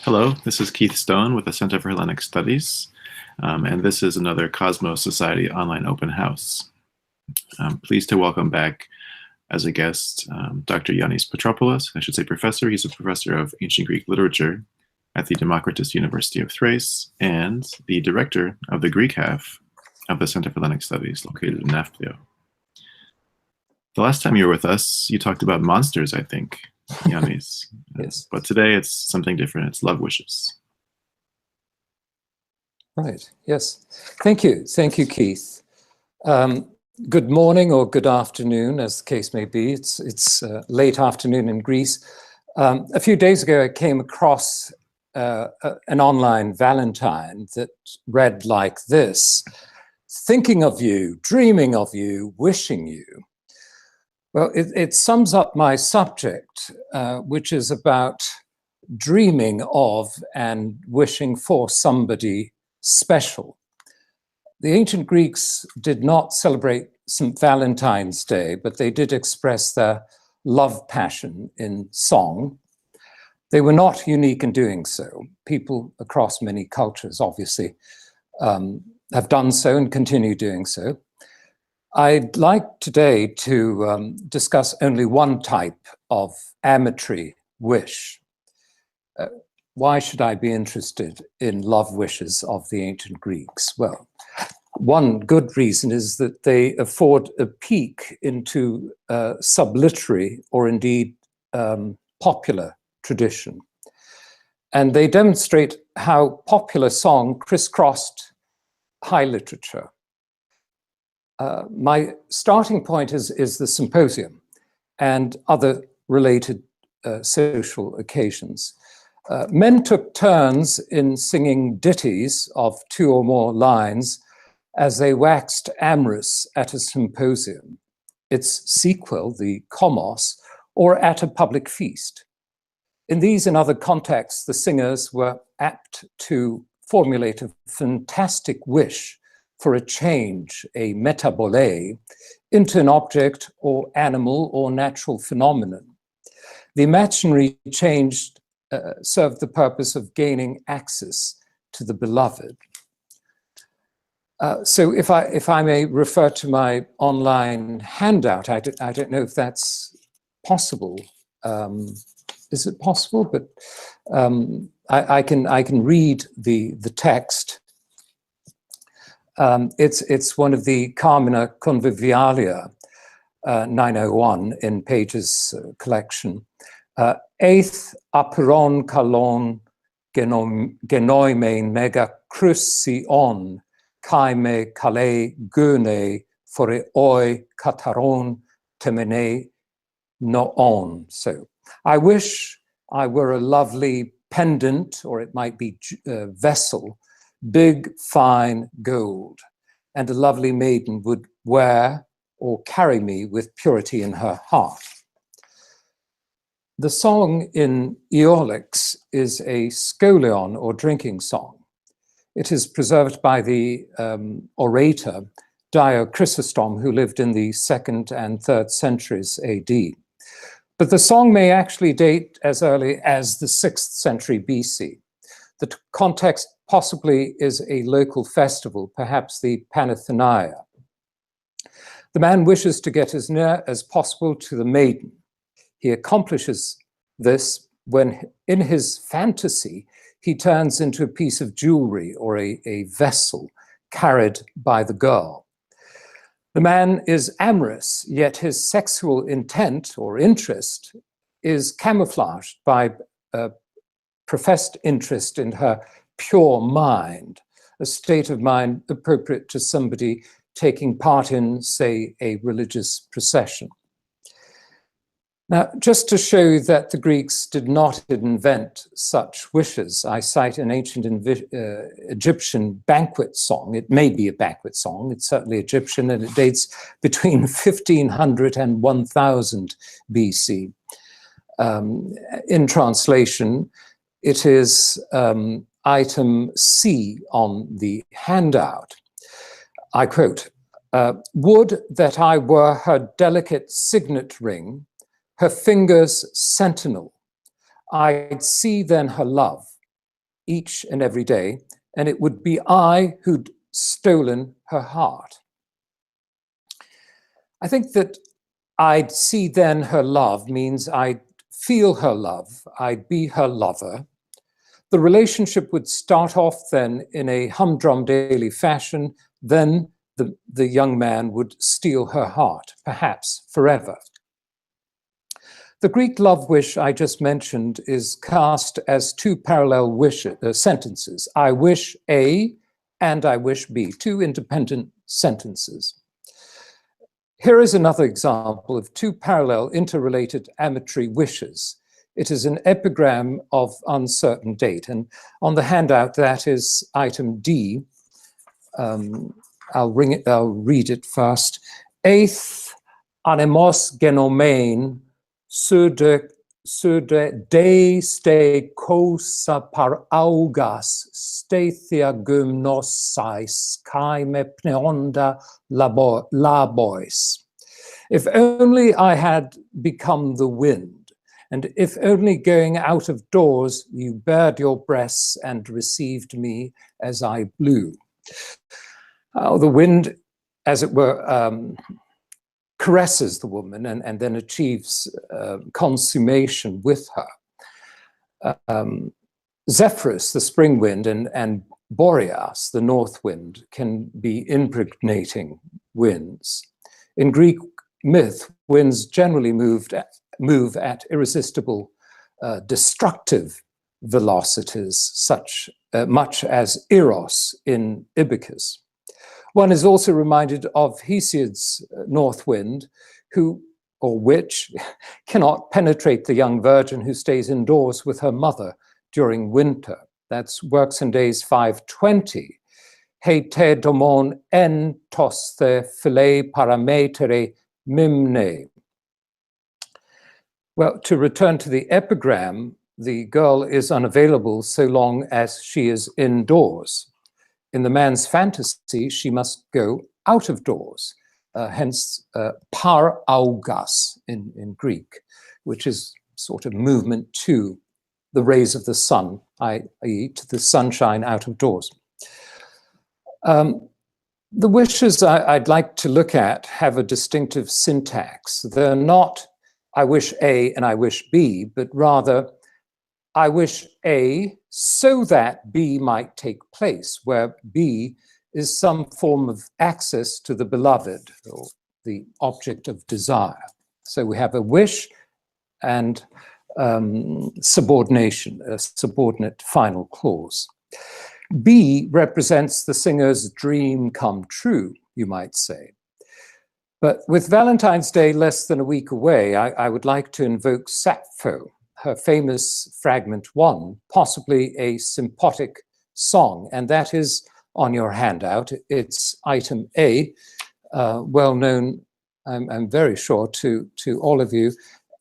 Hello, this is Keith Stone with the Center for Hellenic Studies, and this is another Cosmos Society online open house. I'm pleased to welcome back as a guest Dr. Yiannis Petropoulos, I should say professor. He's a professor of ancient Greek literature at the Democritus University of Thrace and the director of the Greek half of the Center for Hellenic Studies located in Nafplio. The last time you were with us, you talked about monsters, I think, Yiannis. Yes. But today it's something different. It's love wishes. Right. Yes. Thank you. Thank you, Keith. Good morning or good afternoon, as the case may be. It's late afternoon in Greece. A few days ago, I came across an online Valentine that read like this: thinking of you, dreaming of you, wishing you. Well, it sums up my subject, which is about dreaming of and wishing for somebody special. The ancient Greeks did not celebrate St. Valentine's Day, but they did express their love passion in song. They were not unique in doing so. People across many cultures, obviously, have done so and continue doing so. I'd like today to discuss only one type of amatory wish. Why should I be interested in love wishes of the ancient Greeks? Well, one good reason is that they afford a peek into subliterary or indeed popular tradition. And they demonstrate how popular song crisscrossed high literature. My starting point is the symposium and other related social occasions. Men took turns in singing ditties of 2 or more lines as they waxed amorous at a symposium, its sequel, the komos, or at a public feast. In these and other contexts, the singers were apt to formulate a fantastic wish for a change, a metabole, into an object or animal or natural phenomenon. The imaginary change served the purpose of gaining access to the beloved. So if I may refer to my online handout, I don't know if that's possible. Is it possible? But I can read the text. It's one of the Carmina Convivialia, 901 in Page's collection. Eith aperon kalon genoimein mega crusion kaime kale gune fore oi kataron temene noon. So I wish I were a lovely pendant, or it might be vessel, big, fine gold, and a lovely maiden would wear or carry me with purity in her heart. The song in Aeolix is a scholion or drinking song. It is preserved by the orator Dio Chrysostom, who lived in the 2nd and 3rd centuries AD. But the song may actually date as early as the 6th century BC. The context possibly is a local festival, perhaps the Panathenaea. The man wishes to get as near as possible to the maiden. He accomplishes this when, in his fantasy, he turns into a piece of jewelry or a vessel carried by the girl. The man is amorous, yet his sexual intent or interest is camouflaged by a professed interest in her pure mind, a state of mind appropriate to somebody taking part in, say, a religious procession. Now, just to show that the Greeks did not invent such wishes, I cite an ancient Egyptian banquet song. It may be a banquet song, it's certainly Egyptian, and it dates between 1500 and 1000 BC. In translation, it is item C on the handout. I quote, "Would that I were her delicate signet ring, her fingers sentinel. I'd see then her love, each and every day, and it would be I who'd stolen her heart. I think that I'd see then her love means I'd feel her love, I'd be her lover. The relationship would start off then in a humdrum daily fashion, then the young man would steal her heart, perhaps forever. The Greek love wish I just mentioned is cast as two parallel sentences. I wish A and I wish B, two independent sentences. Here is another example of two parallel interrelated amatory wishes. It is an epigram of uncertain date. And on the handout, that is item D. I'll read it first. Eith anemos genomein sude de ste cosa par augas stathia gymnosais kai me pneonda labois. If only I had become the wind, and if only going out of doors you bared your breasts and received me as I blew. The wind, as it were, caresses the woman and then achieves consummation with her. Zephyrus, the spring wind, and Boreas, the north wind, can be impregnating winds. In Greek myth, winds generally move at irresistible, destructive velocities, much as Eros in Ibycus. One is also reminded of Hesiod's north wind, which cannot penetrate the young virgin who stays indoors with her mother during winter. That's Works and Days 520. He te domon en tos the phile parametere mimne. Well, to return to the epigram, the girl is unavailable so long as she is indoors. In the man's fantasy, she must go out of doors, hence par augas in Greek, which is sort of movement to the rays of the sun, i.e. to the sunshine out of doors. The wishes I'd like to look at have a distinctive syntax. They're not I wish A and I wish B, but rather I wish A so that B might take place, where B is some form of access to the beloved or the object of desire. So we have a wish and subordination, a subordinate final clause. B represents the singer's dream come true, you might say. But with Valentine's Day less than a week away, I would like to invoke Sappho, her famous fragment 1, possibly a symphotic song, and that is on your handout. It's item A, well known, I'm very sure, to all of you,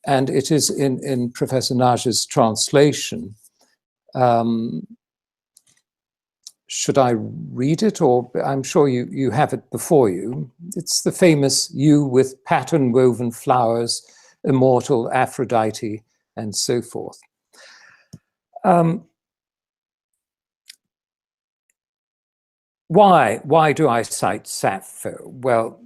and it is in Professor Naja's translation. Should I read it, or I'm sure you have it before you? It's the famous "You with pattern-woven flowers, immortal Aphrodite," and so forth. Why do I cite Sappho? Well,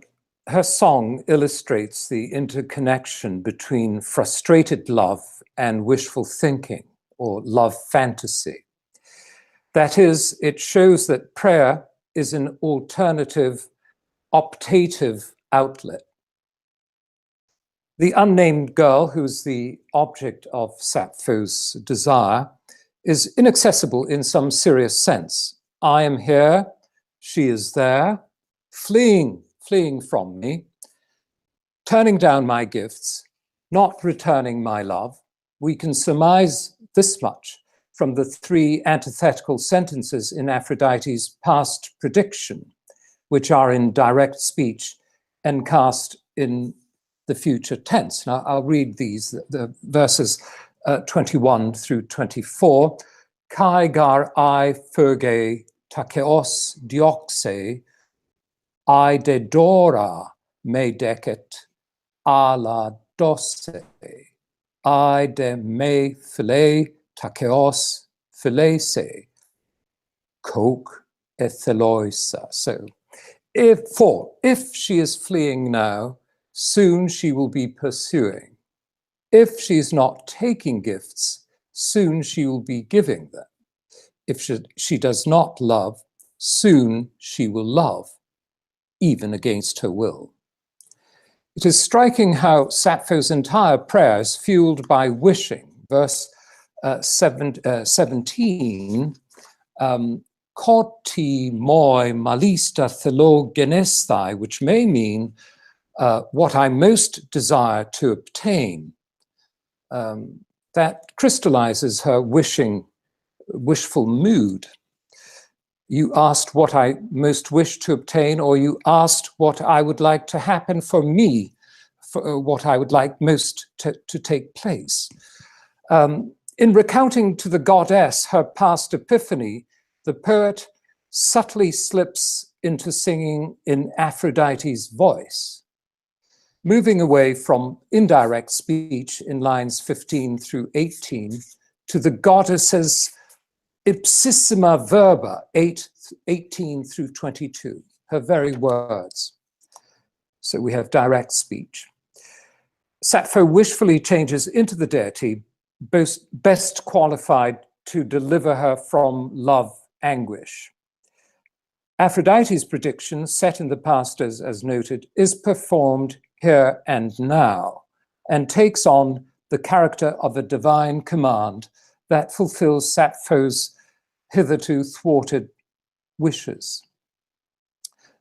her song illustrates the interconnection between frustrated love and wishful thinking, or love fantasy. That is, it shows that prayer is an alternative, optative outlet. The unnamed girl, who's the object of Sappho's desire, is inaccessible in some serious sense. I am here, she is there, fleeing from me, turning down my gifts, not returning my love. We can surmise this much from the 3 antithetical sentences in Aphrodite's past prediction, which are in direct speech and cast in the future tense. Now, I'll read these, the verses 21 through 24. Kai gar I ferge takeos dioxe, I de dora me decet ala doce, I de me phile takeos philese, Kok etheloisa. So, if she is fleeing now, soon she will be pursuing. If she is not taking gifts, soon she will be giving them. If she does not love, soon she will love, even against her will. It is striking how Sappho's entire prayer is fueled by wishing. Verse 17, Koti moi malista thelogenesthai, which may mean what I most desire to obtain. That crystallizes her wishful mood. You asked what I most wish to obtain, or you asked what I would like to happen for me, for what I would like most to take place. In recounting to the goddess her past epiphany, the poet subtly slips into singing in Aphrodite's voice, moving away from indirect speech in lines 15 through 18 to the goddess's ipsissima verba, 18 through 22, her very words. So we have direct speech. Sappho wishfully changes into the deity best qualified to deliver her from love anguish. Aphrodite's prediction, set in the past as noted, is performed here and now, and takes on the character of a divine command that fulfills Sappho's hitherto thwarted wishes.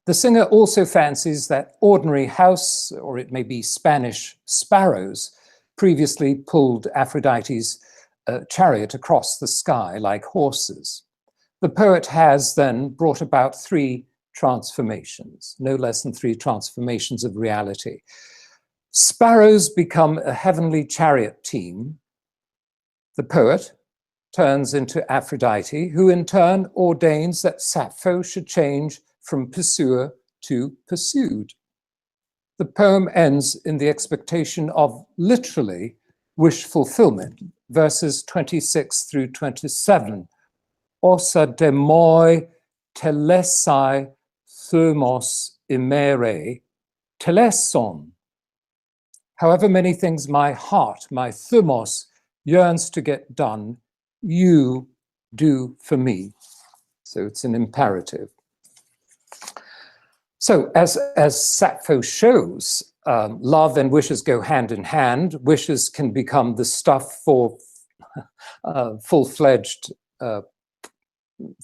The singer also fancies that ordinary house, or it may be Spanish sparrows, previously pulled Aphrodite's chariot across the sky like horses. The poet has then brought about three transformations, no less than three transformations of reality. Sparrows become a heavenly chariot team. The poet turns into Aphrodite, who in turn ordains that Sappho should change from pursuer to pursued. The poem ends in the expectation of literally wish fulfillment, verses 26 through 27. Osa demoi telesai thumos imere teleson. However many things my heart, my thumos, yearns to get done, you do for me. So it's an imperative. So as Sappho shows, love and wishes go hand in hand. Wishes can become the stuff for full-fledged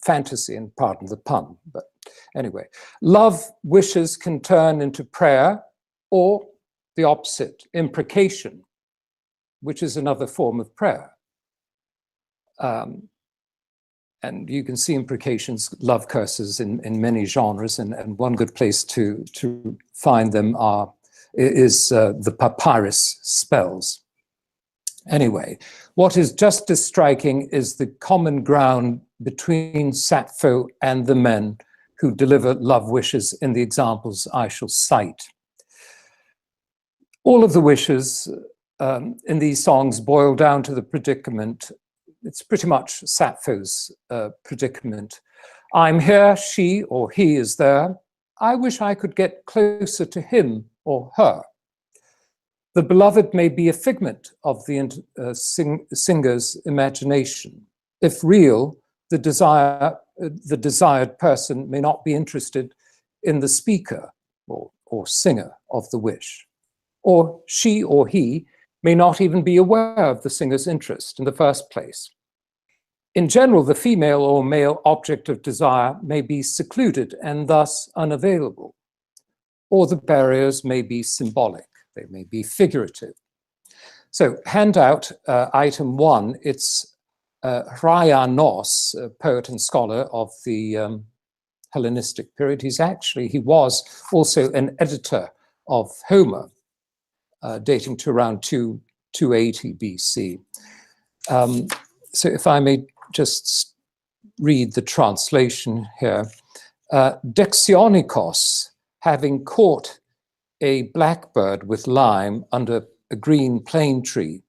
fantasy, and pardon the pun, but anyway. Love wishes can turn into prayer, or the opposite, imprecation, which is another form of prayer. And you can see imprecations, love curses in many genres, and one good place to find them is the papyrus spells. Anyway, what is just as striking is the common ground between Sappho and the men who deliver love wishes in the examples I shall cite. All of the wishes in these songs boil down to the predicament. It's pretty much Sappho's predicament. I'm here, she or he is there. I wish I could get closer to him or her. The beloved may be a figment of the singer's imagination. If real, the desired person may not be interested in the speaker or singer of the wish. Or she or he may not even be aware of the singer's interest in the first place. In general, the female or male object of desire may be secluded and thus unavailable, or the barriers may be symbolic, they may be figurative. So handout item 1, it's Yiannis, a poet and scholar of the Hellenistic period. He was also an editor of Homer, dating to around 280 BC. So if I may just read the translation here. Dexionikos, having caught a blackbird with lime under a green plane tree,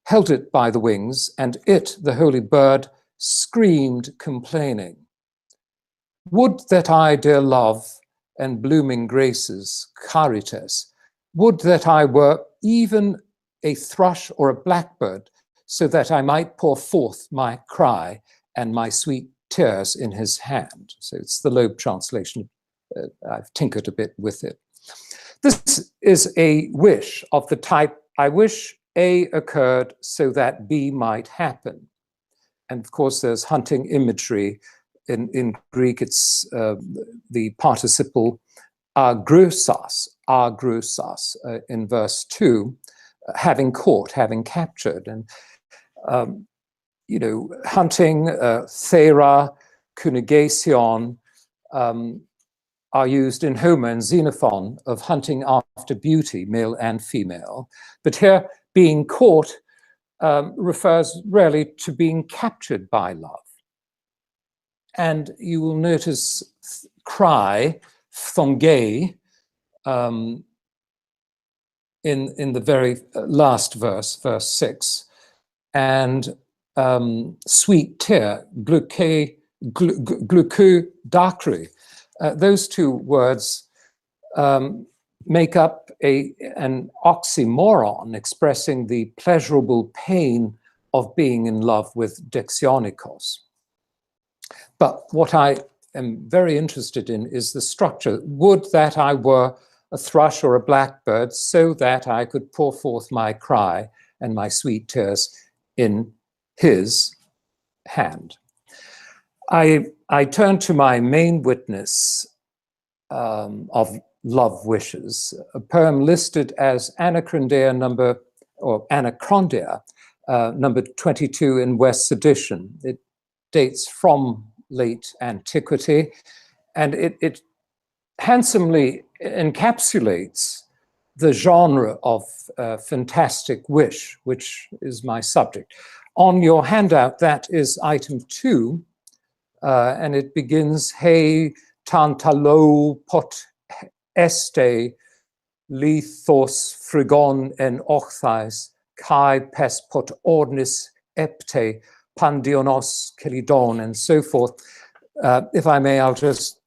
held it by the wings, and it, the holy bird, screamed complaining. Would that I, dear love, and blooming graces, Charites, would that I were even a thrush or a blackbird, so that I might pour forth my cry and my sweet tears in his hand. So it's the Loeb translation. I've tinkered a bit with it. This is a wish of the type, I wish A occurred so that B might happen. And of course, there's hunting imagery. In Greek, it's the participle agrosas, in verse 2, having caught, having captured. And, you know, hunting, thera, kunegasion, are used in Homer and Xenophon of hunting after beauty, male and female. But here, being caught refers really to being captured by love. And you will notice cry, phthongei, in the very last verse, verse 6, and sweet tear, gluku dakri. Those two words make up an oxymoron expressing the pleasurable pain of being in love with dexionikos. But what I am very interested in is the structure. Would that I were a thrush or a blackbird, so that I could pour forth my cry and my sweet tears in his hand. I turn to my main witness of love wishes, a poem listed as Anacrondia number 22 in West's edition. It dates from late antiquity, and it handsomely encapsulates the genre of fantastic wish, which is my subject. On your handout, that is item 2, and it begins, Hey tantalo pot este lithos frigon en ochthais kai pes pot ordnis epte pandionos kelidon, and so forth. If I may, I'll just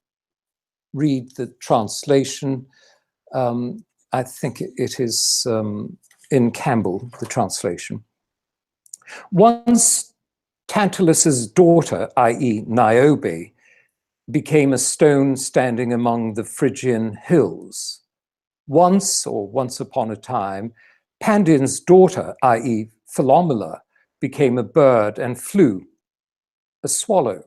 read the translation. I think it is in Campbell, the translation. Once Tantalus's daughter, i.e. Niobe, became a stone standing among the Phrygian hills. Once, or once upon a time, Pandion's daughter, i.e. Philomela, became a bird and flew, a swallow.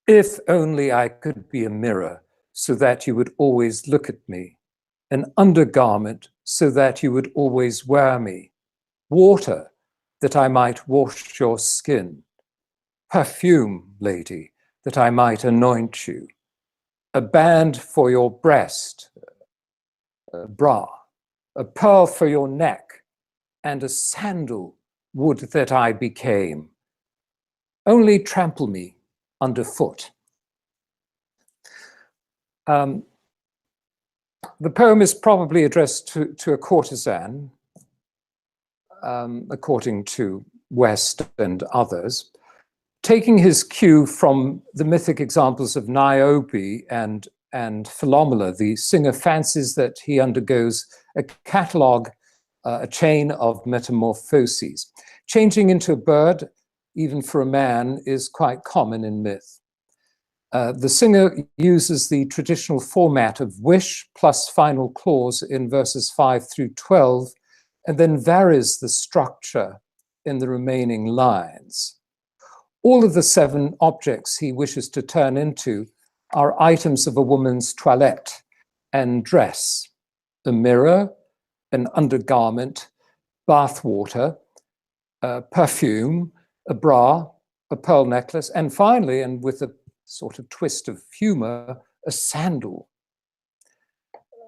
If only I could be a mirror, so that you would always look at me, an undergarment, so that you would always wear me, water, that I might wash your skin, perfume, lady, that I might anoint you, a band for your breast, a bra, a pearl for your neck, and a sandal would that I became. Only trample me underfoot. The poem is probably addressed to a courtesan, according to West and others. Taking his cue from the mythic examples of Niobe and Philomela, the singer fancies that he undergoes a catalogue, a chain of metamorphoses. Changing into a bird, even for a man, is quite common in myth. The singer uses the traditional format of wish plus final clause in verses 5 through 12, and then varies the structure in the remaining lines. All of the 7 objects he wishes to turn into are items of a woman's toilette and dress: a mirror, an undergarment, bath water, perfume, a bra, a pearl necklace, and finally, and with a sort of twist of humor, a sandal.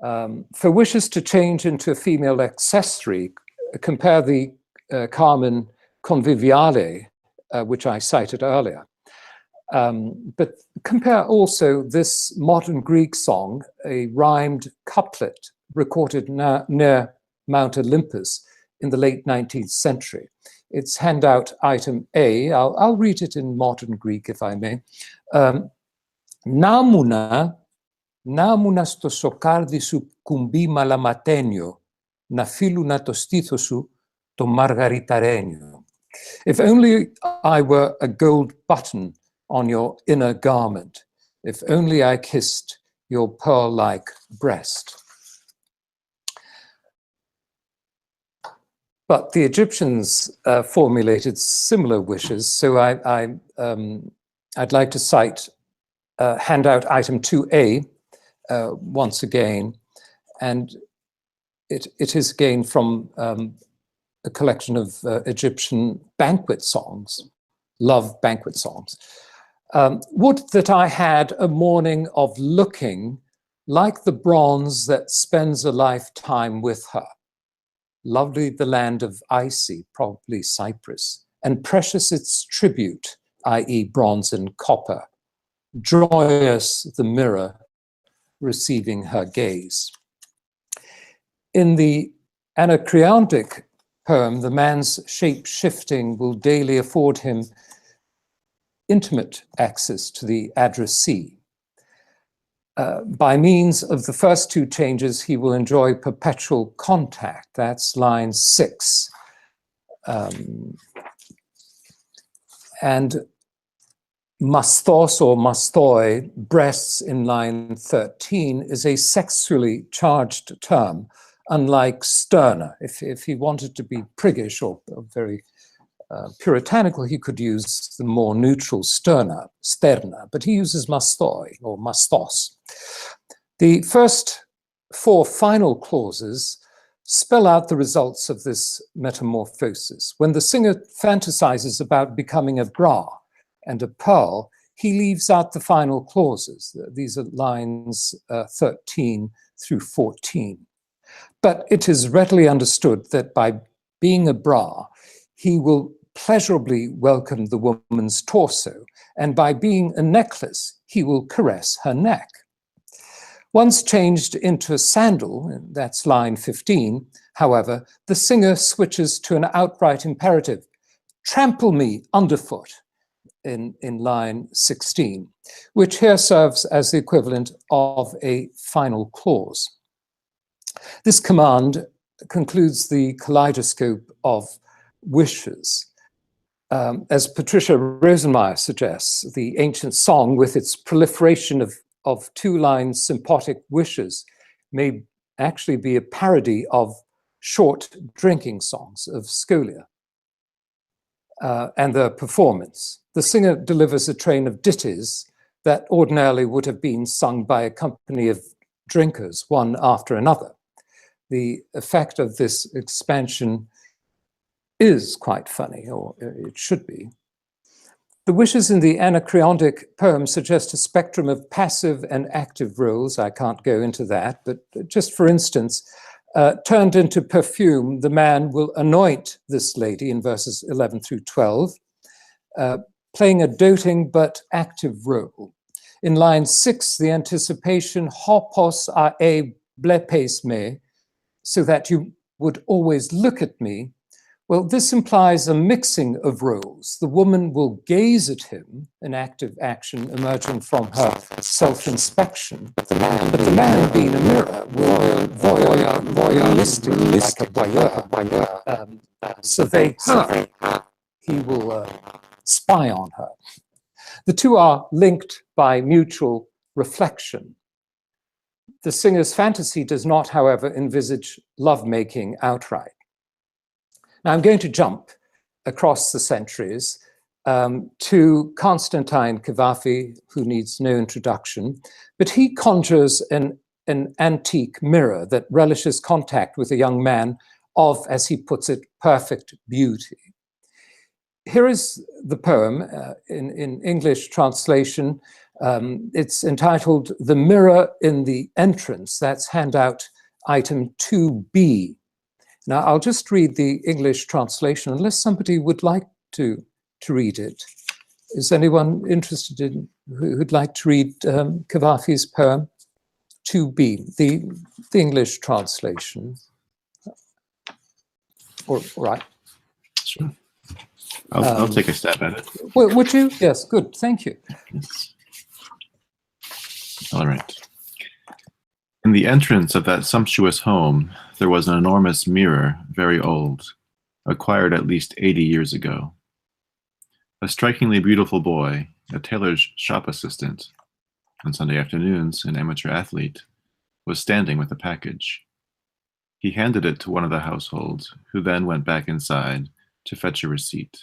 For wishes to change into a female accessory, compare the Carmen Conviviale, which I cited earlier. But compare also this modern Greek song, a rhymed couplet recorded near Mount Olympus in the late 19th century. It's handout item A. I'll read it in modern Greek, if I may. Νάμουνα στο σοκάρδι σου κουμπί μαλαματένιο, να φίλουνα το στήθος σου το μαργαριταρένιο. If only I were a gold button on your inner garment, if only I kissed your pearl-like breast. But the Egyptians formulated similar wishes, so I'd like to cite handout item 2A once again, and it is again from a collection of Egyptian banquet songs, love banquet songs. Would that I had a morning of looking like the bronze that spends a lifetime with her. Lovely the land of Icy, probably Cyprus, and precious its tribute, i.e. bronze and copper. Joyous the mirror receiving her gaze. In the Anacreontic poem, the man's shape-shifting will daily afford him intimate access to the addressee. By means of the first two changes, he will enjoy perpetual contact. That's line 6. And mastos or mastoi, breasts, in line 13, is a sexually charged term, unlike sterna. If he wanted to be priggish or very puritanical, he could use the more neutral sterna, but he uses mastoi or mastos. The first 4 final clauses spell out the results of this metamorphosis. When the singer fantasizes about becoming a bra and a pearl, he leaves out the final clauses. These are lines 13 through 14. But it is readily understood that by being a bra, he will pleasurably welcome the woman's torso, and by being a necklace, he will caress her neck. Once changed into a sandal, that's line 15, however, the singer switches to an outright imperative, trample me underfoot, in line 16, which here serves as the equivalent of a final clause. This command concludes the kaleidoscope of wishes. As Patricia Rosenmeyer suggests, the ancient song, with its proliferation of 2-line symphotic wishes, may actually be a parody of short drinking songs of scholia and their performance. The singer delivers a train of ditties that ordinarily would have been sung by a company of drinkers, one after another. The effect of this expansion is quite funny, or it should be. The wishes in the Anacreontic poem suggest a spectrum of passive and active roles. I can't go into that, but just for instance, turned into perfume, the man will anoint this lady in verses 11 through 12, playing a doting but active role. In line 6, the anticipation, hopos a blepes me, so that you would always look at me. Well, this implies a mixing of roles. The woman will gaze at him, an active action emerging from her self-inspection. But the man, being a mirror, will voyeuristic, like a voyeur, survey her. He will spy on her. The two are linked by mutual reflection. The singer's fantasy does not, however, envisage lovemaking outright. Now, I'm going to jump across the centuries to Constantine Cavafy, who needs no introduction, but he conjures an antique mirror that relishes contact with a young man of, as he puts it, perfect beauty. Here is the poem in English translation. It's entitled The Mirror in the Entrance. That's handout item 2B. Now, I'll just read the English translation, unless somebody would like to read it. Is anyone interested in, who'd like to read Cavafy's poem 2B, the English translation? All right. Sure. I'll take a stab at it. Would you? Yes, good, thank you. All right. In the entrance of that sumptuous home, there was an enormous mirror, very old, acquired at least 80 years ago. A strikingly beautiful boy, a tailor's shop assistant, on Sunday afternoons an amateur athlete, was standing with a package. He handed it to one of the household, who then went back inside to fetch a receipt.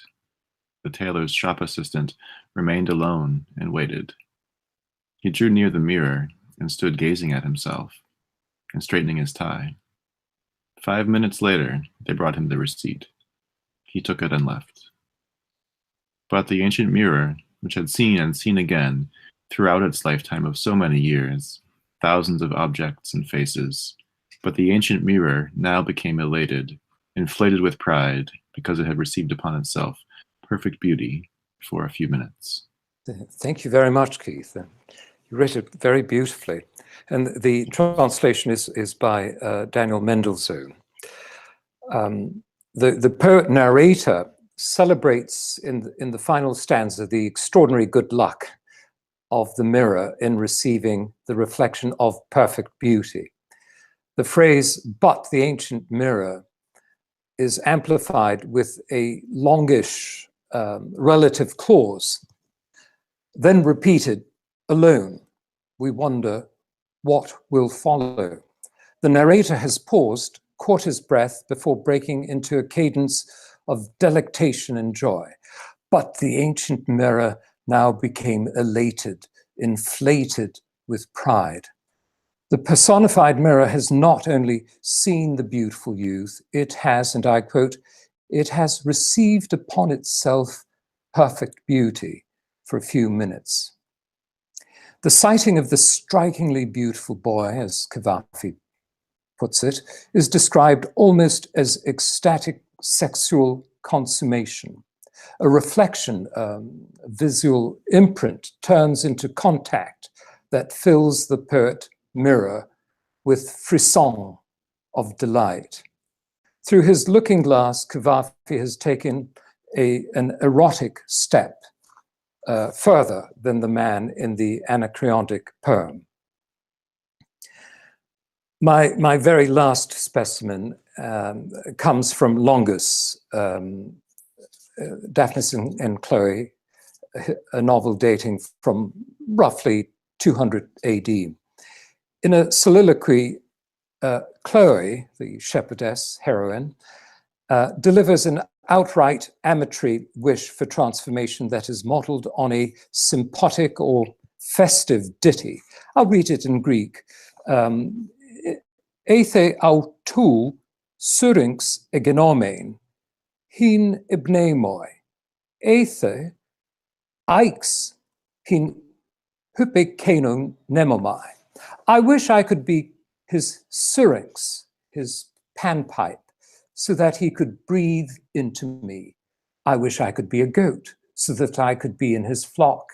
The tailor's shop assistant remained alone and waited. He drew near the mirror and stood gazing at himself and straightening his tie. 5 minutes later, they brought him the receipt. He took it and left. But the ancient mirror, which had seen and seen again throughout its lifetime of so many years, thousands of objects and faces, but the ancient mirror now became elated, inflated with pride, because it had received upon itself perfect beauty for a few minutes. Thank you very much, Keith. You read it very beautifully. And the translation is by Daniel Mendelssohn. The poet narrator celebrates in the final stanza the extraordinary good luck of the mirror in receiving the reflection of perfect beauty. The phrase, "but the ancient mirror," is amplified with a longish relative clause, then repeated alone. We wonder what will follow. The narrator has paused, caught his breath before breaking into a cadence of delectation and joy. But the ancient mirror now became elated, inflated with pride. The personified mirror has not only seen the beautiful youth, it has, and I quote, "it has received upon itself perfect beauty for a few minutes." The sighting of the strikingly beautiful boy, as Cavafy puts it, is described almost as ecstatic sexual consummation. A reflection, visual imprint, turns into contact that fills the poet mirror with frisson of delight. Through his looking glass, Cavafy has taken an erotic step further than the man in the Anacreontic poem. My very last specimen comes from Longus, Daphnis and Chloe, a novel dating from roughly 200 AD. In a soliloquy, Chloe, the shepherdess heroine, delivers an outright amatory wish for transformation that is modeled on a sympathetic or festive ditty. I'll read it in Greek. Eithe autou syrinx egenomein, hin ibnemoi, eithe aix hin hypekenon nemomai. I wish I could be his syrinx, his panpipe, so that he could breathe into me. I wish I could be a goat, so that I could be in his flock.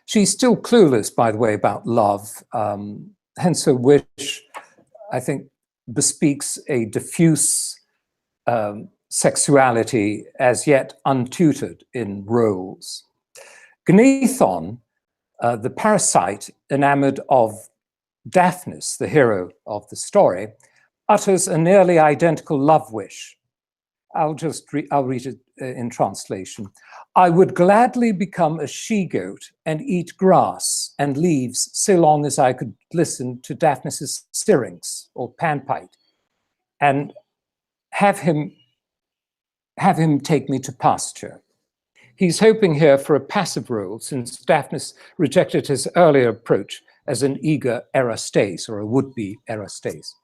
She's still clueless, by the way, about love. Hence her wish, I think, bespeaks a diffuse sexuality as yet untutored in roles. Gnethon, the parasite enamored of Daphnis, the hero of the story, utters a nearly identical love wish. I'll read it in translation. I would gladly become a she-goat and eat grass and leaves so long as I could listen to Daphnis's syrinx or panpipe and have him take me to pasture. He's hoping here for a passive role since Daphnis rejected his earlier approach as an eager erastase or a would-be erastase.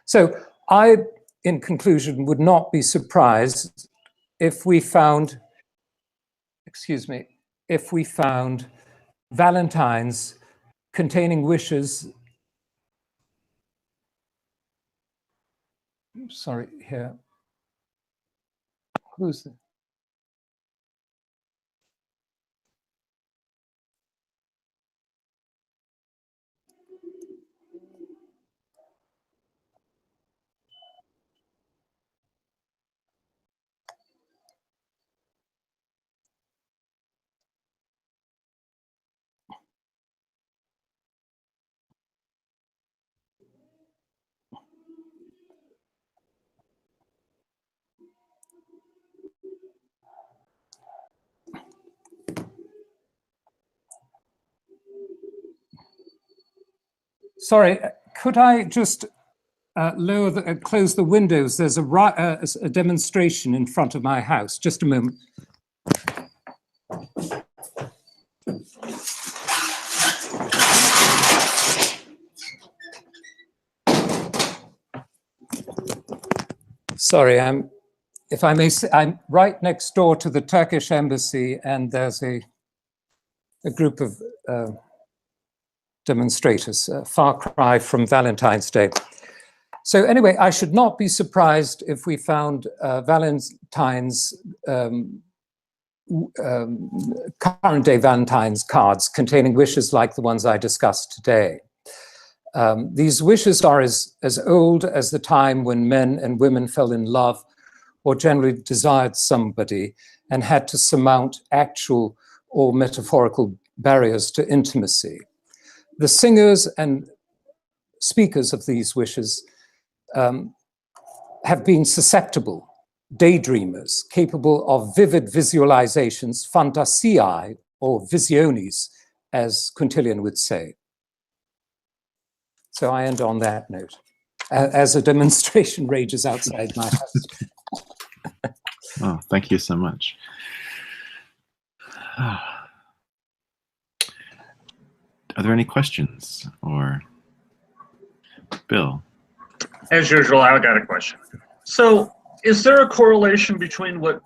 So I, in conclusion, would not be surprised if we found, Valentines containing wishes, sorry, here, who's the, Sorry, could I just close the windows? There's a demonstration in front of my house. Just a moment. Sorry, if I may say, I'm right next door to the Turkish embassy, and there's a group of demonstrators, a far cry from Valentine's Day. So anyway, I should not be surprised if we found Valentine's, current day Valentine's cards containing wishes like the ones I discussed today. These wishes are as old as the time when men and women fell in love or generally desired somebody and had to surmount actual or metaphorical barriers to intimacy. The singers and speakers of these wishes have been susceptible, daydreamers, capable of vivid visualizations, fantasiae, or visionis, as Quintilian would say. So I end on that note, as a demonstration rages outside my house. Oh, thank you so much. Are there any questions? Or Bill? As usual, I got a question. So, is there a correlation between what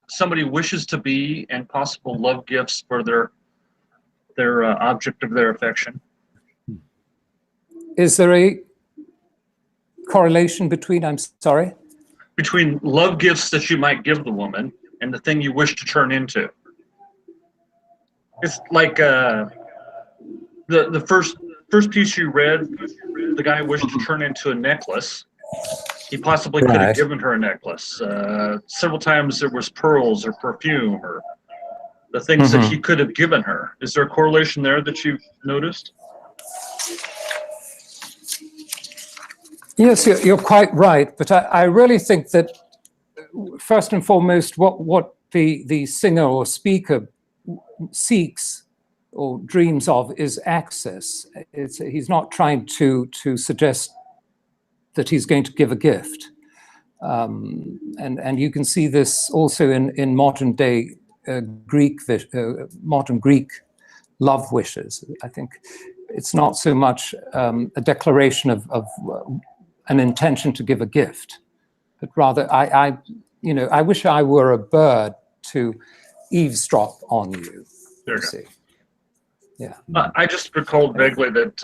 somebody wishes to be and possible love gifts for their object of their affection? Is there a correlation between, I'm sorry? Between love gifts that you might give the woman and the thing you wish to turn into. It's like the first piece you read, the guy wished to turn into a necklace. He possibly could have given her a necklace. Several times there was pearls or perfume or the things that he could have given her. Is there a correlation there that you've noticed? Yes, you're quite right, but I really think that first and foremost, what the singer or speaker seeks or dreams of is access. He's not trying to suggest that he's going to give a gift. And you can see this also in modern day modern Greek love wishes. I think it's not so much a declaration of an intention to give a gift, but rather I wish I were a bird to eavesdrop on you. There you see. Yeah. I just recalled vaguely that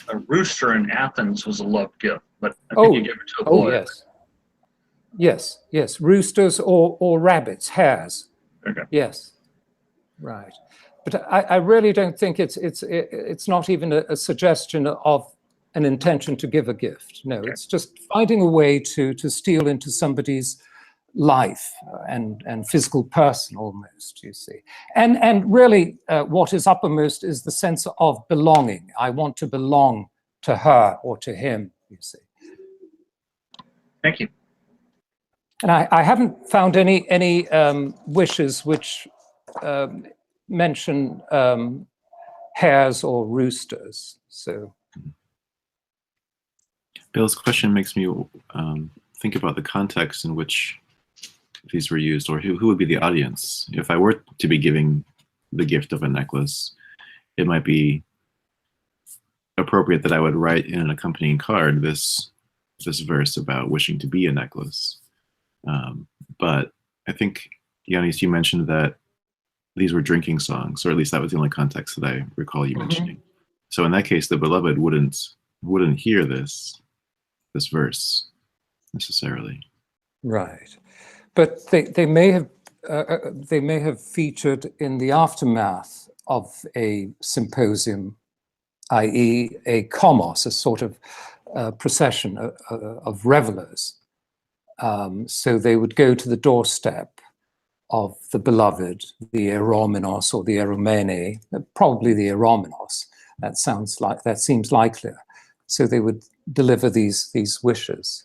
a rooster in Athens was a love gift, but I think you gave it to a boy. Yes. Yes. Roosters or rabbits, hares. Okay. Yes. Right. But I really don't think it's not even a suggestion of an intention to give a gift. No, it's just finding a way to steal into somebody's life and physical person almost, you see. And really what is uppermost is the sense of belonging. I want to belong to her or to him, you see. Thank you. And I haven't found any wishes which mention hares or roosters, so. Bill's question makes me think about the context in which these were used, or who would be the audience. If I were to be giving the gift of a necklace, it might be appropriate that I would write in an accompanying card this verse about wishing to be a necklace. But I think, Yiannis, you mentioned that these were drinking songs, or at least that was the only context that I recall you mentioning. So in that case, the beloved wouldn't hear this verse necessarily. Right, but they may have featured in the aftermath of a symposium, i.e., a komos, a sort of procession of revelers. So they would go to the doorstep of the beloved, the eromenos or the eromene, probably the eromenos. That seems likelier. So they would deliver these wishes,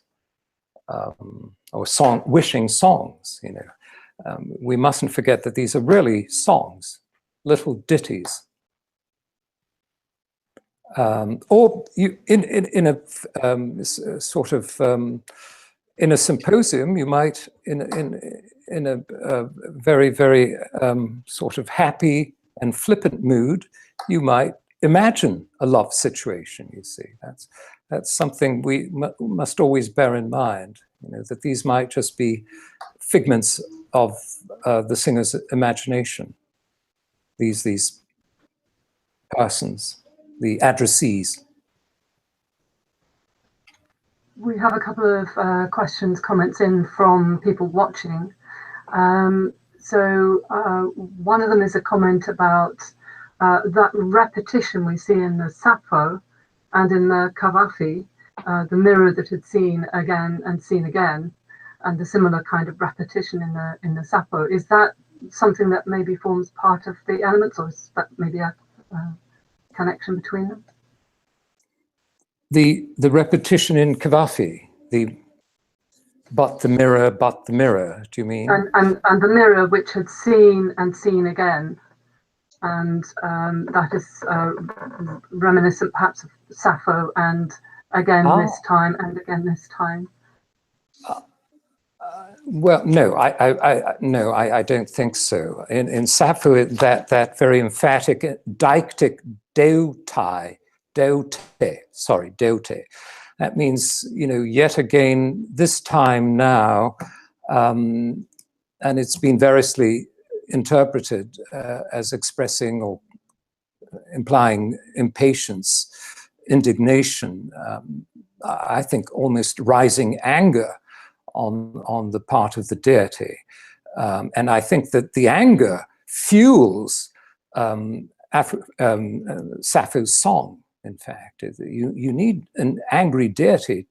or wishing songs. You know, we mustn't forget that these are really songs, little ditties. Or you, in a sort of in a symposium, you might in a very, very sort of happy and flippant mood, you might imagine a love situation. You see, that's something we must always bear in mind. You know, that these might just be figments of the singer's imagination. These persons, the addressees. We have a couple of questions, comments in from people watching. One of them is a comment about that repetition we see in the Sappho and in the Cavafy, the mirror that had seen again and seen again, and the similar kind of repetition in the Sappho. Is that something that maybe forms part of the elements, or is that maybe a connection between them? The repetition in Cavafy, but the mirror, do you mean? And the mirror which had seen and seen again, and that is reminiscent perhaps of Sappho, and again this time, and again this time. Well, no, I don't think so. In Sappho, that very emphatic deictic deutai, deute. That means, you know, yet again, this time now, and it's been variously interpreted as expressing or implying impatience, indignation, I think almost rising anger on the part of the deity. And I think that the anger fuels Sappho's song. In fact, you need an angry deity.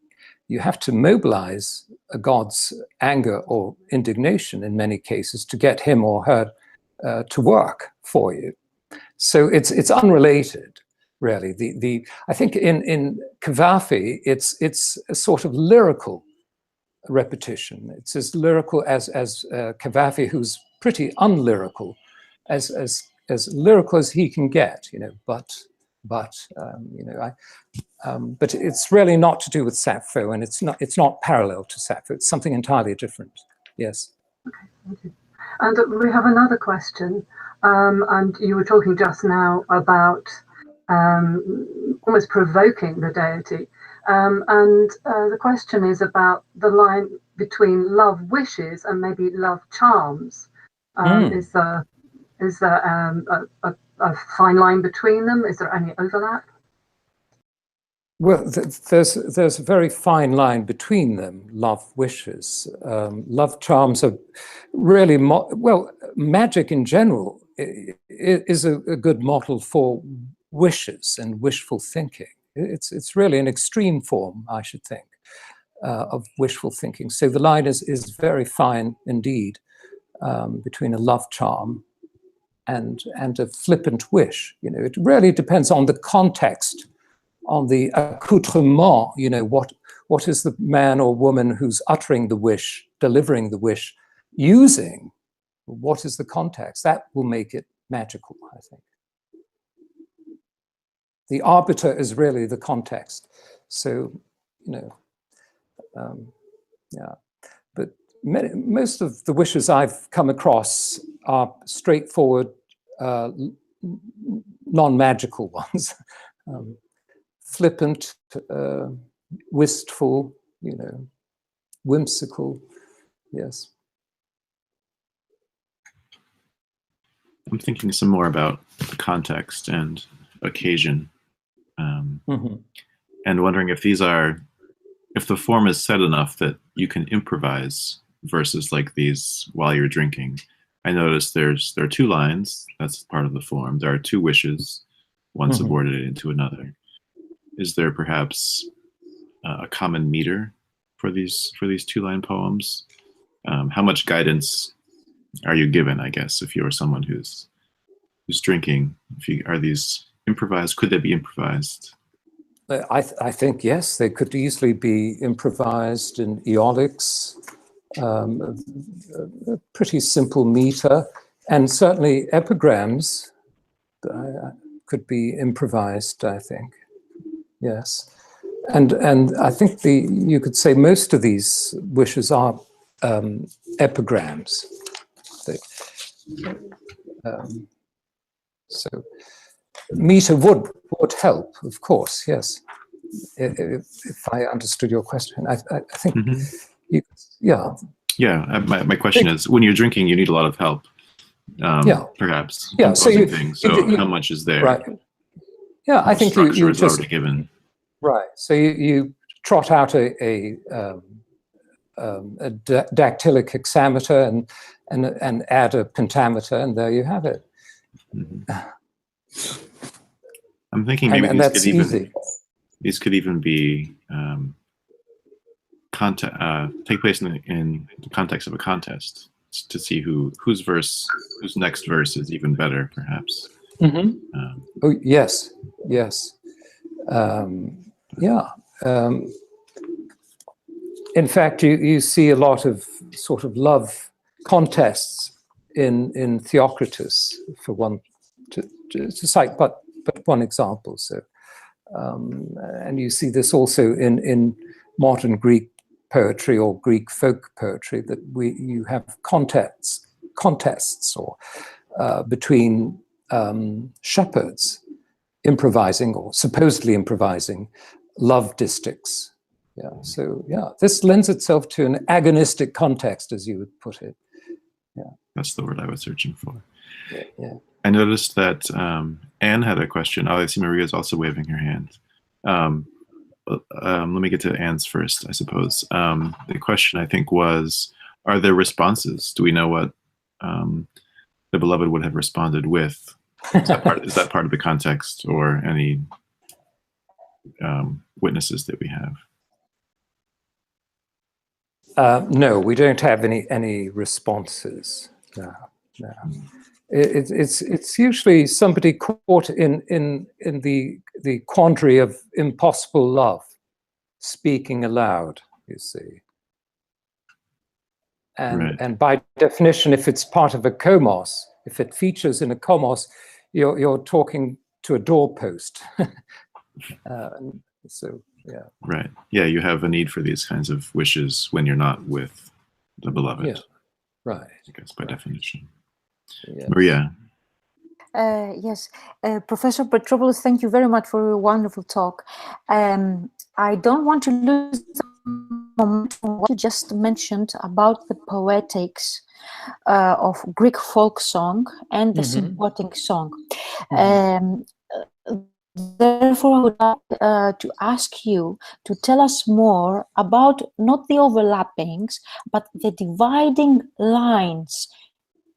You have to mobilize a god's anger or indignation in many cases to get him or her to work for you. So it's unrelated, really. I think in Cavafy, it's a sort of lyrical repetition. It's as lyrical as Cavafy, who's pretty unlyrical, as lyrical as he can get, you know. But it's really not to do with Sappho, and it's not parallel to Sappho. It's something entirely different. Yes. Okay, thank you. And we have another question. And you were talking just now about almost provoking the deity. And the question is about the line between love wishes and maybe love charms. Is there a fine line between them? Is there any overlap? Well, there's a very fine line between them, love wishes. Love charms are really, magic in general is a good model for wishes and wishful thinking. It's really an extreme form, I should think, of wishful thinking. So the line is very fine indeed between a love charm and a flippant wish. You know, it really depends on the context, on the accoutrement. You know, what is the man or woman who's uttering the wish, delivering the wish, using? What is the context? That will make it magical, I think. The arbiter is really the context. So, you know, yeah. But most of the wishes I've come across are straightforward, non-magical ones. Flippant, wistful, you know, whimsical, yes. I'm thinking some more about the context and occasion, and wondering if if the form is set enough that you can improvise verses like these while you're drinking. I noticed there are two lines. That's part of the form. There are two wishes, one subordinated to another. Is there perhaps a common meter for these two-line poems? How much guidance are you given, I guess, if you're someone who's drinking? Are these improvised? Could they be improvised? I think, yes, they could easily be improvised in Aeolics, a pretty simple meter, and certainly epigrams could be improvised, I think. Yes. And I think you could say most of these wishes are epigrams. So meter would help, of course, yes. If I understood your question, I think, yeah. Yeah, my question is, when you're drinking, you need a lot of help, perhaps, composing things. So how much is there? Right. Yeah, I think structure you is just, already given. Right. So you trot out a dactylic hexameter and add a pentameter, and there you have it. I'm thinking maybe these could even be take place in the context of a contest, to see whose next verse is even better, perhaps. Oh yes, yes, yeah. In fact, you see a lot of sort of love contests in Theocritus, for one to cite but one example. So, and you see this also in modern Greek poetry or Greek folk poetry, that you have contests or between shepherds improvising or supposedly improvising love distichs. Yeah, so yeah, this lends itself to an agonistic context, as you would put it. Yeah, that's the word I was searching for. Yeah. I noticed that Anne had a question. Oh, I see Maria's also waving her hand. Let me get to Anne's first, I suppose. The question, I think, was, are there responses? Do we know what the beloved would have responded with? Is that part of the context, or any witnesses that we have? No, we don't have any responses. No. It's usually somebody caught in the quandary of impossible love, speaking aloud, you see. And by definition, if it's part of a komos, if it features in a komos, you're talking to a doorpost. So yeah. Right. Yeah, you have a need for these kinds of wishes when you're not with the beloved. Yeah. Right. I guess by definition. Yes. Maria. Yes, Professor Petropoulos, thank you very much for your wonderful talk. I don't want to lose the moment from what you just mentioned about the poetics of Greek folk song and the sympotic song. Therefore, I would like to ask you to tell us more about not the overlappings, but the dividing lines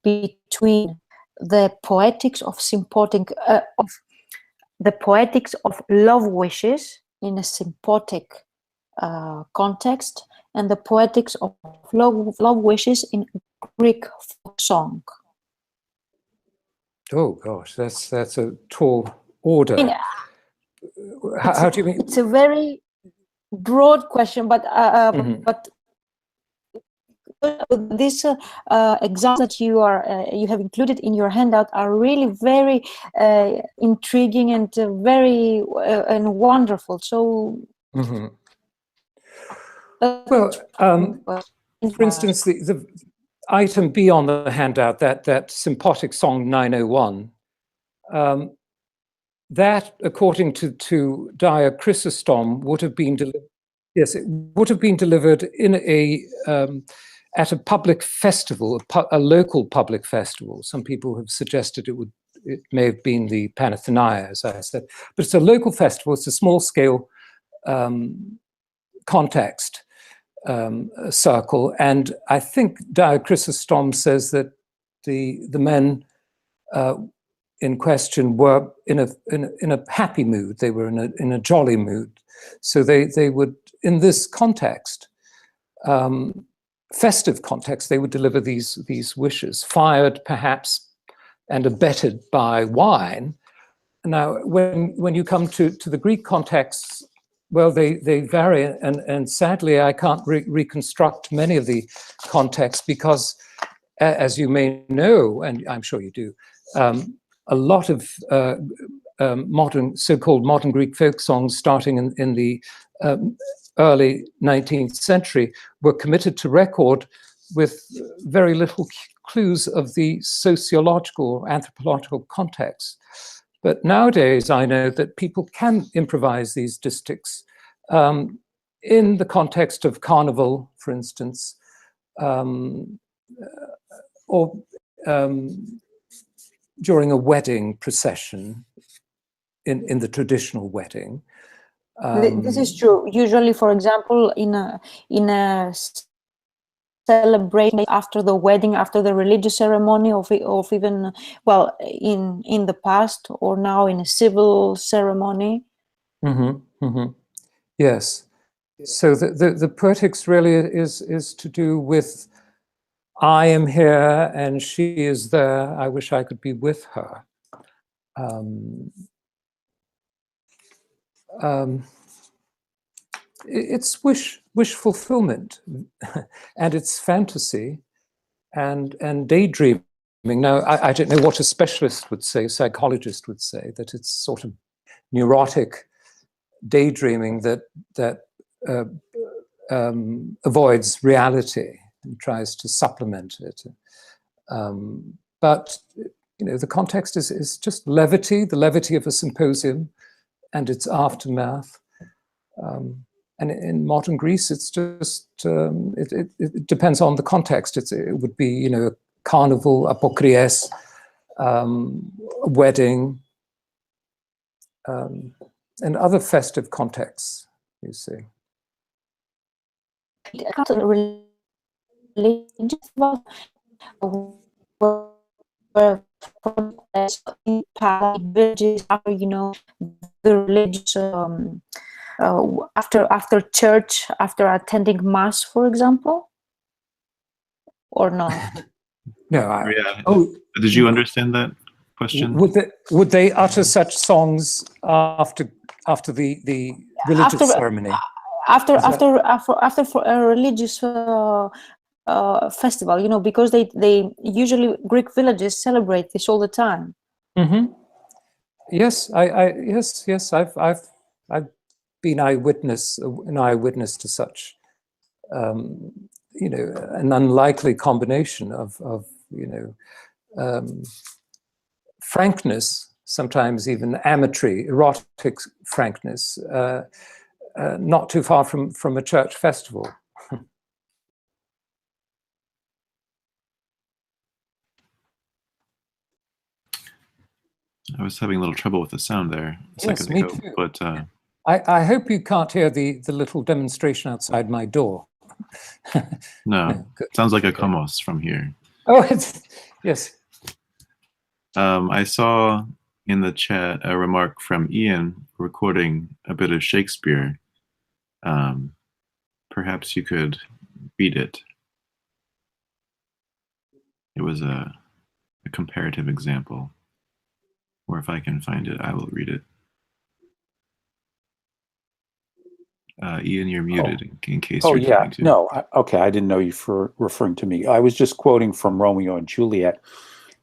between the poetics of sympotic, of the poetics of love wishes in a sympotic context, and the poetics of love wishes in Greek folk song. Oh gosh, that's a tall order. How do you mean? It's a very broad question, but but these examples that you have included in your handout are really very intriguing and very and wonderful. So, well, for instance, the item B on the handout, that sympotic song 901, that, according to Dio Chrysostom, would have been delivered. Yes, it would have been delivered in at a public festival, a local public festival. Some people have suggested it may have been the Panathenaea, as I said, but it's a local festival. It's a small scale context circle, and I think Dio Chrysostom says that the men in question were in a happy mood. They were in a jolly mood, so they would, in this context, festive context, they would deliver these wishes, fired perhaps and abetted by wine. Now, when you come to the Greek contexts, well, they vary, and sadly, I can't reconstruct many of the contexts because, as you may know, and I'm sure you do, a lot of so-called modern Greek folk songs starting in the early 19th century were committed to record with very little clues of the sociological, anthropological context. But nowadays, I know that people can improvise these distichs in the context of carnival, for instance, or during a wedding procession, in the traditional wedding. This is true. Usually, for example, in a celebration after the wedding, after the religious ceremony, of even, well, in the past or now in a civil ceremony. Yes. So the poetics really is to do with, I am here and she is there. I wish I could be with her. It's wish fulfillment, and it's fantasy, and daydreaming. Now, I don't know what a specialist would say, a psychologist would say, that it's sort of neurotic daydreaming that avoids reality and tries to supplement it. But the context is just levity, the levity of a symposium and its aftermath. And in modern Greece, it's just, it depends on the context. It would be, a carnival, apokries, a wedding, and other festive contexts, you see. The religious after church, after attending mass, for example, or not? No. Did you understand that question? Would they utter such songs after the religious ceremony? After a religious festival, because they usually, Greek villages celebrate this all the time. Yes, yes. I've been an eyewitness to such, an unlikely combination of frankness, sometimes even amatory, erotic frankness, not too far from a church festival. I was having a little trouble with the sound there a second me ago, too. but I hope you can't hear the little demonstration outside my door. no, sounds like a komos from here. Oh, yes. I saw in the chat a remark from Ian recording a bit of Shakespeare. Perhaps you could read it. It was a comparative example, or if I can find it, I will read it. Ian, you're muted in case you're trying to. No, okay, I didn't know you were referring to me. I was just quoting from Romeo and Juliet.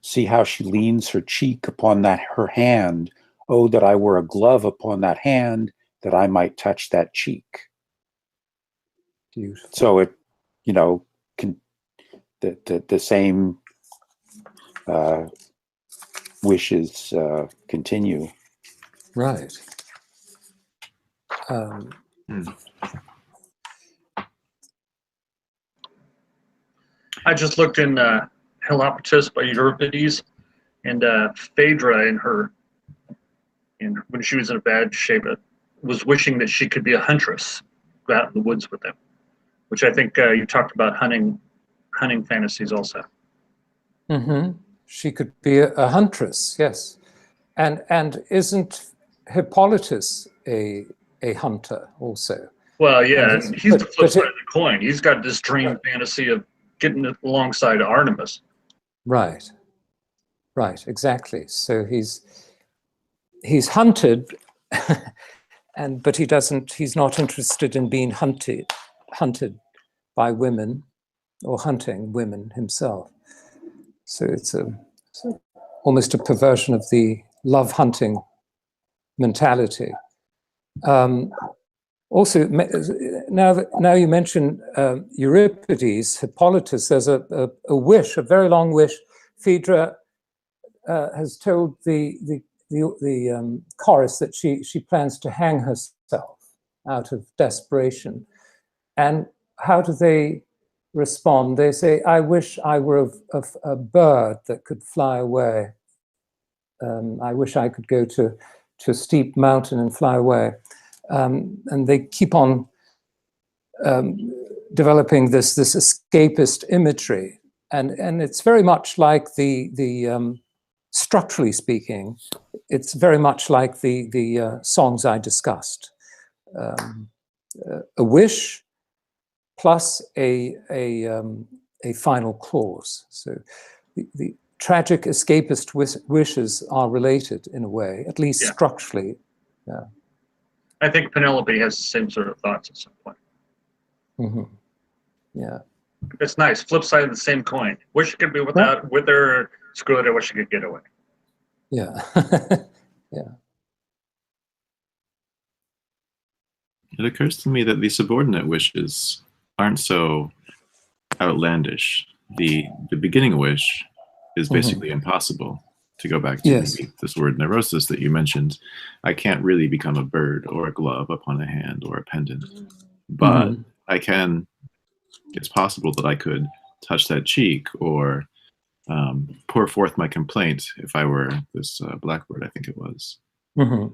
See how she leans her cheek upon her hand. Oh, that I were a glove upon that hand, that I might touch that cheek. Beautiful. So it, the same wishes continue. Right. I just looked in Helopatus by Euripides, and Phaedra when she was in a bad shape, was wishing that she could be a huntress, go out in the woods with them, which I think you talked about hunting fantasies also. She could be a huntress, yes. And isn't Hippolytus a hunter also? Well, yeah, and he's the flip side of the coin. He's got this dream fantasy of getting alongside Artemis. Right, exactly. So he's hunted, but he's not interested in being hunted by women or hunting women himself. So it's almost a perversion of the love hunting mentality. Also, now you mention Euripides, Hippolytus, there's a wish, a very long wish. Phaedra has told the chorus that she plans to hang herself out of desperation. And how do they respond? They say, I wish I were a bird that could fly away. I wish I could go to a steep mountain and fly away. And they keep on developing this escapist imagery. And it's very much like the structurally speaking, it's very much like the songs I discussed. A wish plus a final clause. So the tragic escapist wishes are related in a way, at least structurally. Yeah. I think Penelope has the same sort of thoughts at some point. Mm-hmm. Yeah. It's nice. Flip side of the same coin. Wish it could be without, with her. Screw it. I wish I could get away. Yeah. Yeah. It occurs to me that the subordinate wishes aren't so outlandish. The beginning wish is basically impossible. To go back to maybe this word neurosis that you mentioned, I can't really become a bird or a glove upon a hand or a pendant, but I can. It's possible that I could touch that cheek or pour forth my complaint if I were this blackbird, I think it was. Mm-hmm.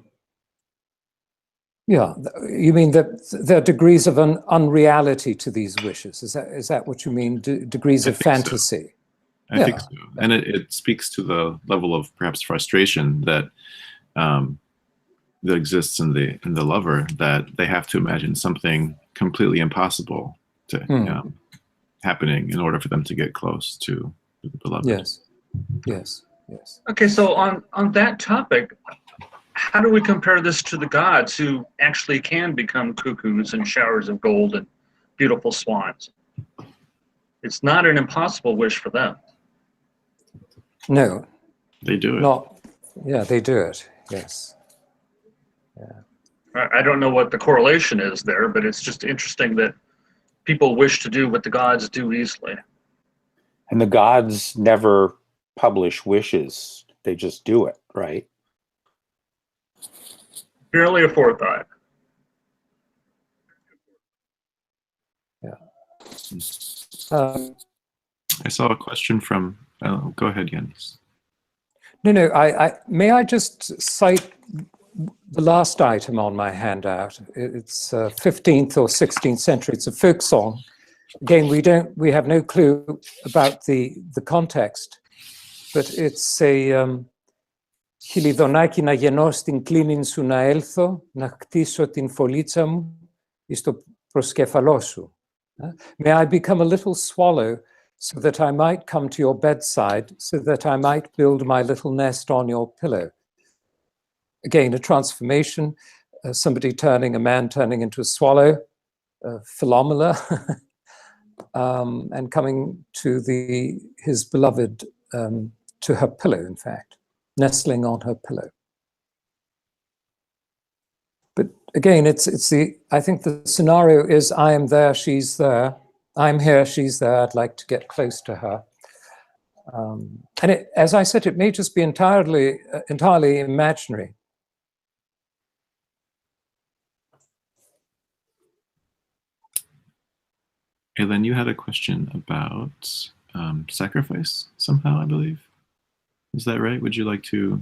Yeah, you mean that there are degrees of an unreality to these wishes? Is that what you mean? Degrees of fantasy? So. I think so, and it speaks to the level of perhaps frustration that that exists in the lover, that they have to imagine something completely impossible to happening in order for them to get close to the beloved. Yes, yes, yes. Okay, so on that topic, how do we compare this to the gods who actually can become cuckoos and showers of gold and beautiful swans? It's not an impossible wish for them. No. They do it. Yeah, they do it, yes. Yeah. I don't know what the correlation is there, but it's just interesting that people wish to do what the gods do easily. And the gods never publish wishes. They just do it, right? Purely a forethought. Yeah. I saw a question from, go ahead, Yiannis. No, may I just cite the last item on my handout? It's 15th or 16th century. It's a folk song. Again, we have no clue about the context, but it's a χιλιδονάκι να γεννώ στην κλίνην σου να έλθω, να χτίσω την φωλίτσα μου εις το προσκεφαλό σου. May I become a little swallow so that I might come to your bedside, so that I might build my little nest on your pillow. Again, a transformation, a man turning into a swallow, Philomela, and coming to his beloved, to her pillow, in fact, nestling on her pillow. But again, I think the scenario is I am there, she's there. I'm here, she's there, I'd like to get close to her. And as I said, it may just be entirely imaginary. Aileen, you had a question about sacrifice somehow, I believe. Is that right? Would you like to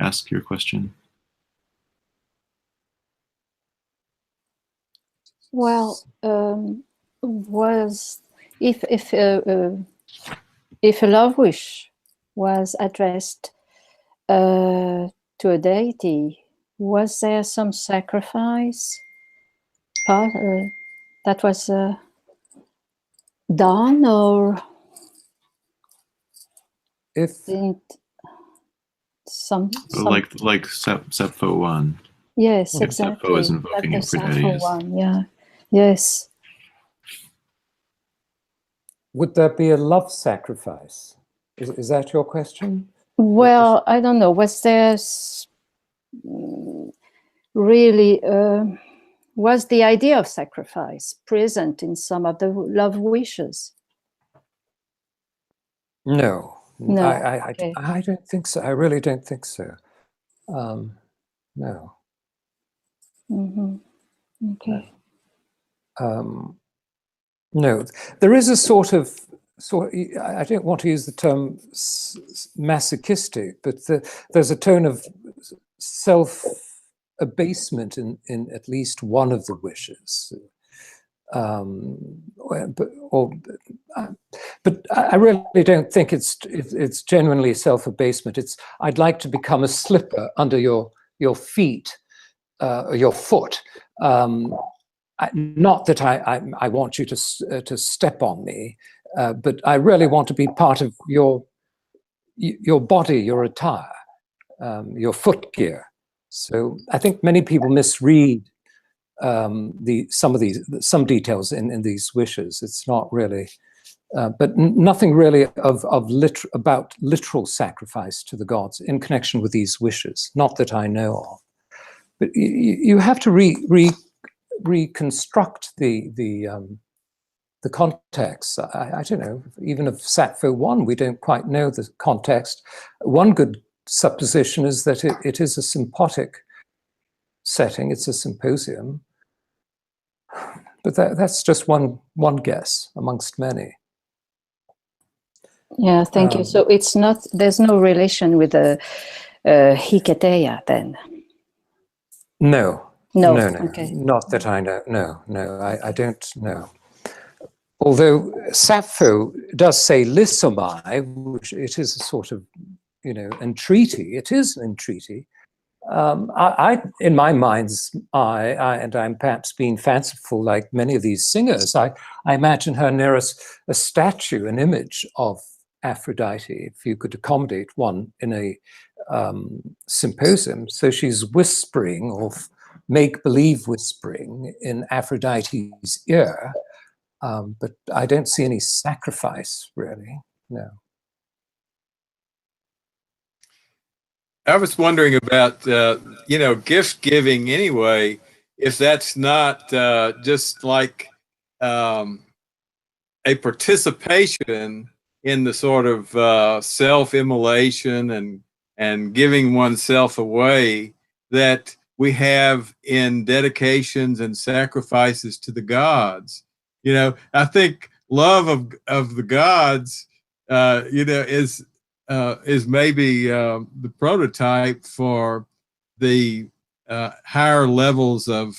ask your question? Well, if a love wish was addressed to a deity, was there some sacrifice that was done, or If some like Sappho 1. Yes, If exactly. Sappho is invoking Aphrodite. Yeah. Yes. would there be a love sacrifice? Is that your question? Well, I don't know. Was there really was the idea of sacrifice present in some of the love wishes? No, No. I don't think so. I really don't think so. No. Mm-hmm. Okay. No, there is a sort of, I don't want to use the term masochistic, but there's a tone of self-abasement in at least one of the wishes. But I really don't think it's genuinely self-abasement. It's, I'd like to become a slipper under your feet, or your foot. Not that I want you to step on me, but I really want to be part of your body, your attire, your footgear. So I think many people misread some details in these wishes. It's not really, but nothing really about literal sacrifice to the gods in connection with these wishes. Not that I know of. But you have to reconstruct the context. I don't know, even of Sappho 1, we don't quite know the context. One good supposition is that it is a sympotic setting, it's a symposium. But that's just one guess amongst many. Yeah, thank you. So it's not, there's no relation with the Hiketeia then? No. No, no, okay. Not that I know. No, I don't know. Although Sappho does say lissomai, which it is a sort of, entreaty. It is an entreaty. In my mind's eye, and I'm perhaps being fanciful like many of these singers, I imagine her near a statue, an image of Aphrodite, if you could accommodate one in a symposium. So she's whispering, or make-believe whispering, in Aphrodite's ear, but I don't see any sacrifice, really, no. I was wondering about, gift giving anyway, if that's not just like a participation in the sort of self-immolation and giving oneself away that we have in dedications and sacrifices to the gods. I think love of the gods, is maybe the prototype for the higher levels of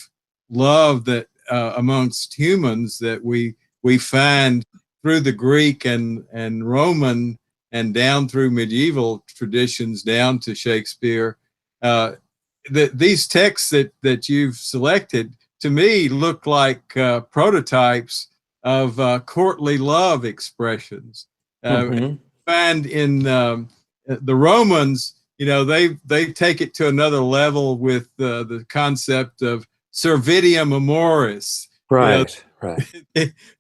love that amongst humans that we find through the Greek and Roman and down through medieval traditions down to Shakespeare. These texts that you've selected, to me, look like prototypes of courtly love expressions. Find in the Romans, they take it to another level with the concept of servitium amoris. Right, right.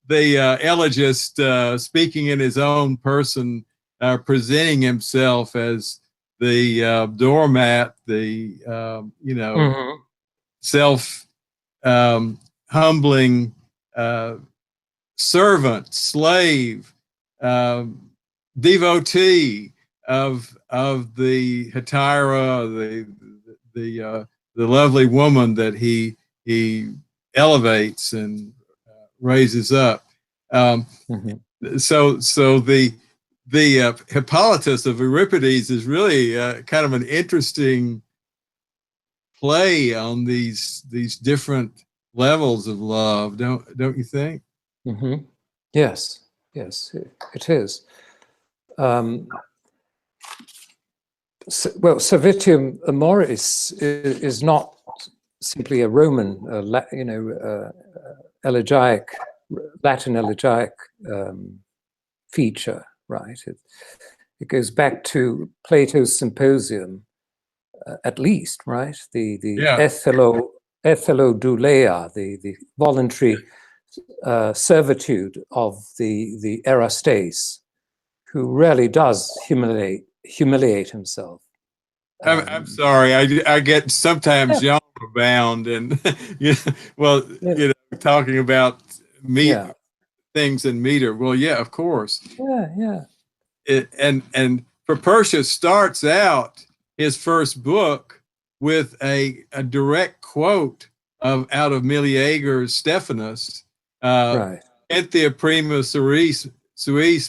The elegist speaking in his own person, presenting himself as the doormat, the self humbling servant, slave, devotee of the Hetaira, the lovely woman that he elevates and raises up. So the Hippolytus of Euripides is really kind of an interesting play on these different levels of love, don't you think? Yes, it is. Well, servitium amoris is not simply a Roman, elegiac, Latin elegiac feature, right? It goes back to Plato's Symposium, at least, right? The ethelo-douleia, the voluntary servitude of the erastes, who really does humiliate himself I'm sorry. I get sometimes genre bound and talking about things in meter. Well, yeah, of course. Yeah. And Propertius starts out his first book with a direct quote out of Meleager's Stephanus. Right. Enthea prima suis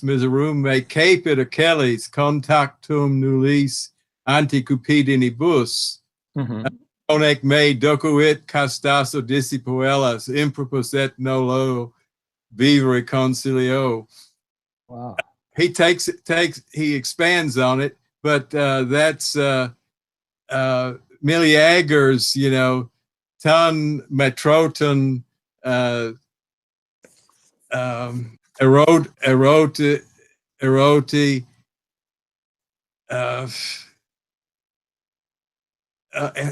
miserume capit Achilles contactum nullis anticupidinibus. Onec me docuit castas Odysseus impropos et nolo vivere concilio. Wow. He he expands on it, but that's Meleager's, ton metroton eroti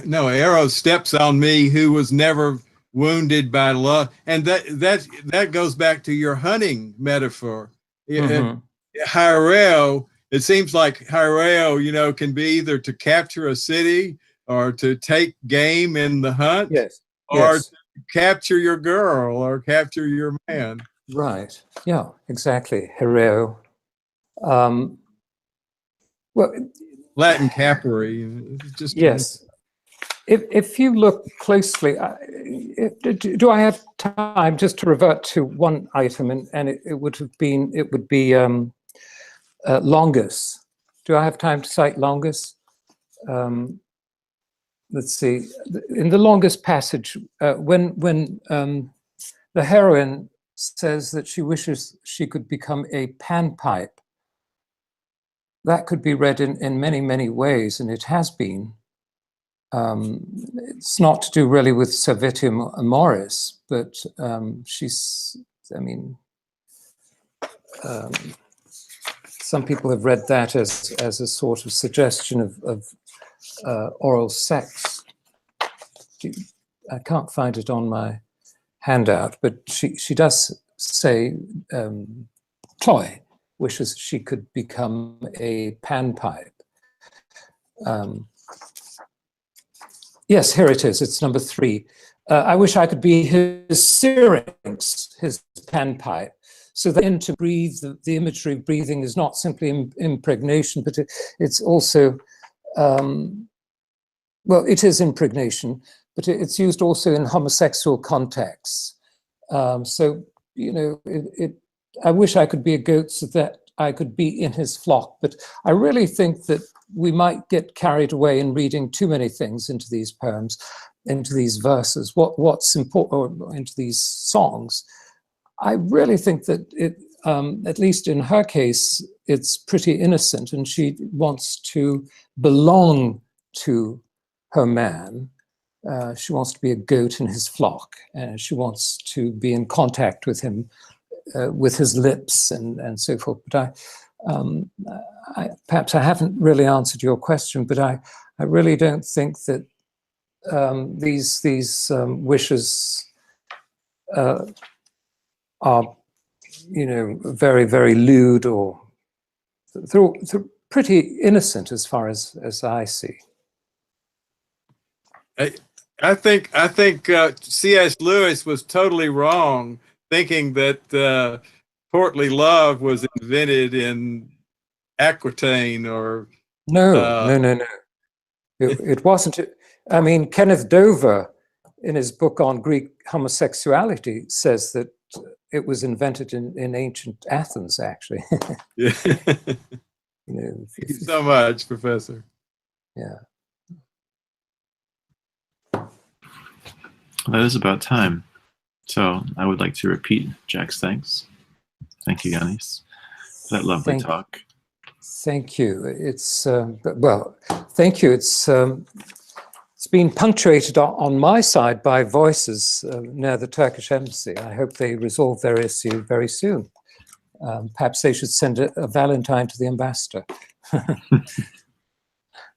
no, arrow steps on me who was never wounded by love. And that goes back to your hunting metaphor. Hyreo, it seems like Hyreo, can be either to capture a city or to take game in the hunt, or to capture your girl or capture your man. Right. Yeah, exactly. Hyreo. Well, Latin capere. Just yes. If you look closely, do I have time just to revert to one item, and it would be Longus. Do I have time to cite Longus? Let's see. In the Longus passage, when the heroine says that she wishes she could become a panpipe, that could be read in many, many ways, and it has been. It's not to do really with Servitium Amoris, but some people have read that as a sort of suggestion of oral sex. I can't find it on my handout, but she does say Chloe wishes she could become a panpipe. Yes, here it is. It's number 3. I wish I could be his syrinx, his panpipe, so that to breathe, the imagery of breathing is not simply impregnation, but it's also, well, it is impregnation, but it's used also in homosexual contexts. So, I wish I could be a goat so that I could be in his flock, but I really think that we might get carried away in reading too many things into these poems, into these verses, what's important, or into these songs. I really think that it, at least in her case, it's pretty innocent, and she wants to belong to her man. She wants to be a goat in his flock. She wants to be in contact with him, with his lips and so forth. But perhaps I haven't really answered your question, but I really don't think that these wishes are, very, very lewd, or they're pretty innocent as far as I see. I think C.S. Lewis was totally wrong thinking that courtly love was invented in Aquitaine or no. It wasn't. I mean, Kenneth Dover, in his book on Greek homosexuality, says that it was invented in ancient Athens, actually. Yeah. Thank you so much, Professor. Yeah. That is about time. So I would like to repeat Jack's thanks. Thank you, Yiannis, for that lovely talk. Thank you. It's well, thank you. It's been punctuated on my side by voices near the Turkish embassy. I hope they resolve their issue very soon. Perhaps they should send a Valentine to the ambassador.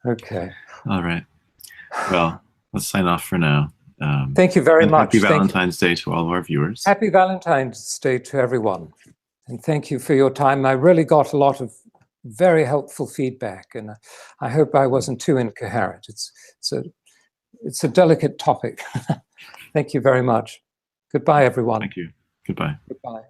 Okay. All right. Well, let's sign off for now. Thank you very much. Happy Valentine's Day to all of our viewers. Happy Valentine's Day to everyone. And thank you for your time. I really got a lot of very helpful feedback, and I hope I wasn't too incoherent. It's a delicate topic. Thank you very much. Goodbye, everyone. Thank you. Goodbye. Goodbye.